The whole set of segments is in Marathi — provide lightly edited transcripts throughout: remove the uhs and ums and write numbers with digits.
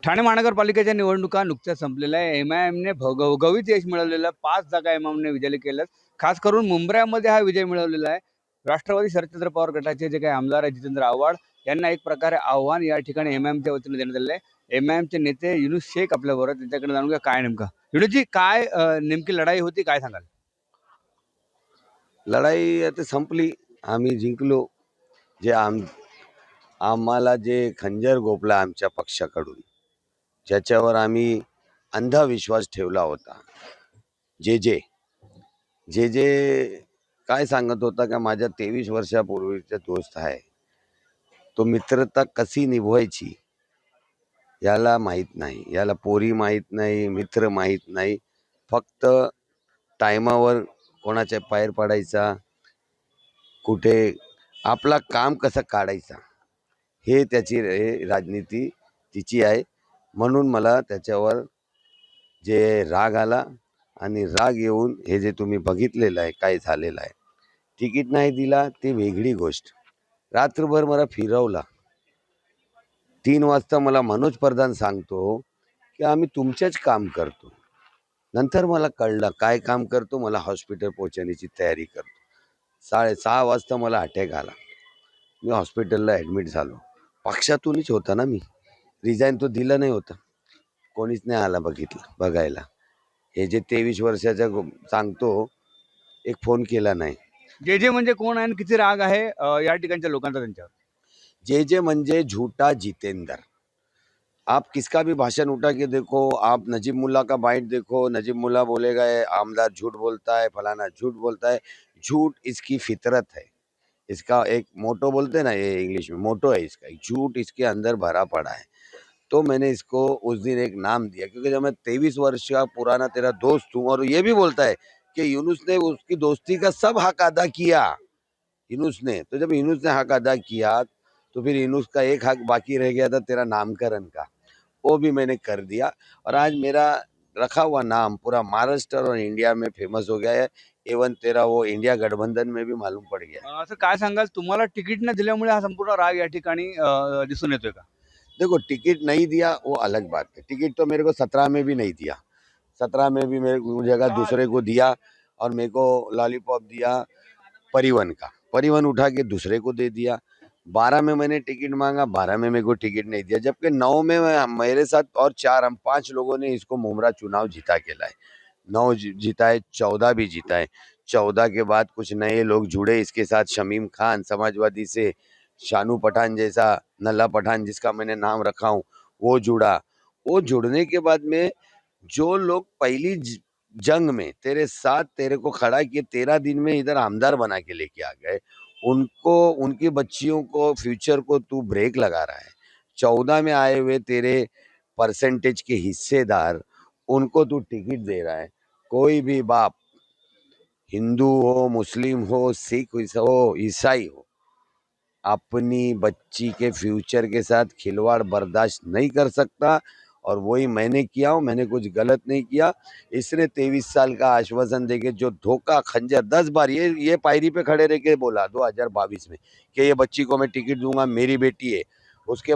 ठाणे महानगरपालिकेच्या निवडणुका नुकत्याच संपलेल्या आहे. एमआयएमने घवघवीत यश मिळवलेलं 5 जागा एमआयएमने विजयी केल्यात. खास करून मुंबईमध्ये हा विजय मिळवलेला आहे. राष्ट्रवादी शरदचंद्र पवार गटाचे जे काही आमदार आहेत जितेंद्र आव्हाड यांना एक प्रकारे आव्हान या ठिकाणी एमआयएमच्या वतीने देण्यात आलेलं आहे. एमआयएमचे नेते युनुस शेख आपल्याबरोबर आहेत. त्यांच्याकडे जाणून घ्या काय नेमका युनुसजी काय नेमकी लढाई होती, काय सांगाल? लढाई आता संपली, आम्ही जिंकलो. जे आम्हाला जे खंजर गोपला आमच्या पक्षाकडून, ज्याच्यावर आम्ही अंधविश्वास ठेवला होता, जे जे जे जे काय सांगत होता का माझ्या 23 वर्षापूर्वीचा दोस्त आहे, तो मित्रता कशी निभवायची याला माहीत नाही, याला पोरी माहीत नाही, मित्र माहीत नाही. फक्त टायमावर कोणाच्या पायर पडायचा, कुठे आपला काम कसं काढायचा, हे त्याची राजनीती तिची आहे. म्हणून मला त्याच्यावर जे राग आला आणि राग येऊन हे जे तुम्ही बघितलेलं आहे काय झालेलं आहे, तिकीट नाही दिला ते वेगळी गोष्ट. रात्रभर मला फिरवला. 3 वाजता मला मनोज प्रधान सांगतो की आम्ही तुमचेच काम करतो. नंतर मला कळलं काय काम करतो, मला हॉस्पिटल पोहोचण्याची तयारी करतो. 6:30 वाजता मला अटॅक आला. मी हॉस्पिटलला ॲडमिट झालो. पक्षातूनच होता ना मी, रिझाईन तो दिला नाही होता, कोणीच नाही आला बघायला. हे जे 23 वर्षाचा सांगतो, एक फोन केला नाही. जे जे म्हणजे कोण आहे आणि किती राग आहे या ठिकाणच्या लोकांचा त्यांच्यावर? जे जे म्हणजे झूठा जितेंद्र. आप किसका भी भाषण उठा के देखो, आप नजीब मुल्ला का बाइट देखो, नजीब मुल्ला बोलेगा ये आमदार झूठ बोलता है, फलाना झूठ बोलता है. झूठ इसकी फितरत है. इसका एक मोटो बोलते हैं ना, ये इंग्लिश में मोटो है इसका, झूठ इसके अंदर भरा पड़ा है. तो मैंने इसको उस दिन एक नाम दिया, क्योंकि जब मैं 23 वर्ष का पुराना तेरा दोस्त हूँ, और ये भी बोलता है कि यूनुस ने उसकी दोस्ती का सब हक अदा किया. यूनुस ने, तो जब यूनुस ने हक अदा किया तो फिर यूनुस का एक हक बाकी रह गया था, तेरा नामकरण का, वो भी मैंने कर दिया. और आज मेरा रखा हुआ नाम पूरा महाराष्ट्र और इंडिया में फेमस हो गया है. इवन तेरा वो इंडिया गठबंधन में भी मालूम पड़ गया. असं काय सांगाल, तुम्हाला तिकीट न दिल्यामुळे हा संपूर्ण राग या ठिकाणी दिसून येतोय का? देखो, टिकट नहीं दिया वो अलग बात है. टिकट तो मेरे को 17 में भी नहीं दिया. 17 में भी मेरे को जगह दूसरे को दिया, और मेरे को लॉलीपॉप दिया परिवहन का. परिवहन उठा के दूसरे को दे दिया. 12 में मैंने टिकट मांगा, 12 में मेरे को टिकट नहीं दिया. जबकि 9 में मेरे साथ और 4 हम 5 लोगों ने इसको मुमरा चुनाव जीता के लाए. 9 जीता है, 14 भी जीता है. 14 के बाद कुछ नए लोग जुड़े इसके साथ. शमीम खान समाजवादी से, शानू पठान जैसा, नल्ला पठान जिसका मैंने नाम रखा हूँ, वो जुड़ा. वो जुड़ने के बाद में जो लोग पहली जंग में तेरे साथ तेरे को खड़ा किए, 13 दिन में इधर आमदार बना के लेके आ गए, उनको, उनकी बच्चियों को, फ्यूचर को तू ब्रेक लगा रहा है. 14 में आए हुए तेरे परसेंटेज के हिस्सेदार, उनको तू टिकट दे रहा है. कोई भी बाप, हिंदू हो, मुस्लिम हो, सिख हो, ईसाई हो, अपनी बच्ची के फ्यूचर के साथ खिलवाड़ बर्दाश्त नहीं कर सकता. और वही मैंने किया हूँ. मैंने कुछ गलत नहीं किया. इसने 23 साल का आश्वासन देके जो धोखा खंजर 10 बार ये पायरी पे खड़े रह के बोला 2022 में कि ये बच्ची को मैं टिकट दूंगा, मेरी बेटी है. उसके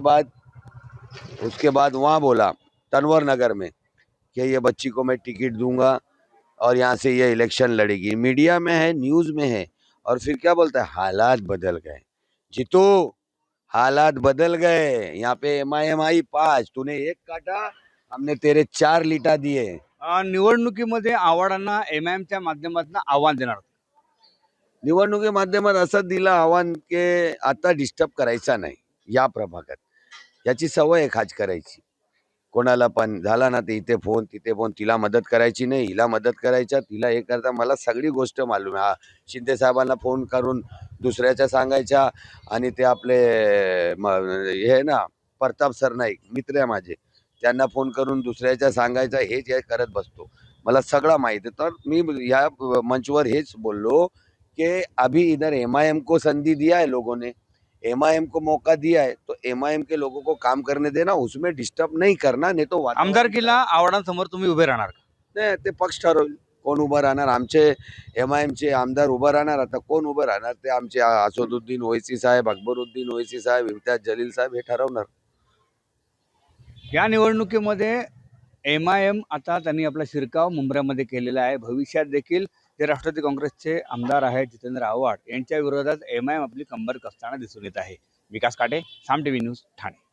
बाद वहाँ बोला तनवर नगर में कि ये बच्ची को मैं टिकट दूंगा और यहाँ से ये इलेक्शन लड़ेगी. मीडिया में है, न्यूज़ में है. और फिर क्या बोलता है, हालात बदल गए. जीतू, हालात बदल गए. यहाँ पे एमआईएम आई 5, तूने 1 काटा, हमने तेरे 4 लिटा दिए. निवडणुकीमध्ये आव्हाडांना एमआयएमच्या माध्यमातून आव्हान देणार. निवडणुकी माध्यमात असं दिलं आव्हान की आता डिस्टर्ब करायचा नाही या प्रभागात. याची सवय आहे खाज करायची. कोणाला पण झाला ना, ते इथे फोन तिथे फोन. तिला मदत करायची नाही, हिला मदत करायच्या, तिला हे करता. मला सगळी गोष्ट मालूम आहे. शिंदे साहेबांना फोन करून दुसऱ्याच्या सांगायच्या, आणि ते आपले हे आहे ना प्रताप सरनाईक मित्र आहे माझे, त्यांना फोन करून दुसऱ्याच्या सांगायचं. हेच हे करत बसतो. मला सगळं माहिती आहे. तर मी या मंचवर हेच बोललो कि अभी इधर एमआईएम को संधि दिया है लोगों ने, एमआईएम को मौका दिया है, तो एमआईएम के लोगों को काम करने देना, उसमें डिस्टर्ब नहीं करना. नहीं तो आमदारकीला आव्हाडांसमोर तुम्ही उभे राहणार का? नाही, ते पक्ष ठरवेल कोण उभं राहणार. आमचे एमआईएमचे आमदार उभं राहणार. आता कोण उभं राहणार ते आमचे असदुद्दीन ओवैसी साहेब, अकबरुद्दीन ओवैसी साहेब, इम्तियाज जलील साहेब हे ठरवणार. या निवडणुकीमध्ये MIM आता त्यांनी आपला शिरकाव मुंब्र्यामध्ये केलेला आहे. भविष्यात देखील जे राष्ट्रवादी काँग्रेसचे आमदार आहेत जितेंद्र आव्हाड यांच्या विरोधात MIM आपली कंबर कसताना दिसून येत आहे. विकास काटे, साम टीव्ही न्यूज, ठाणे.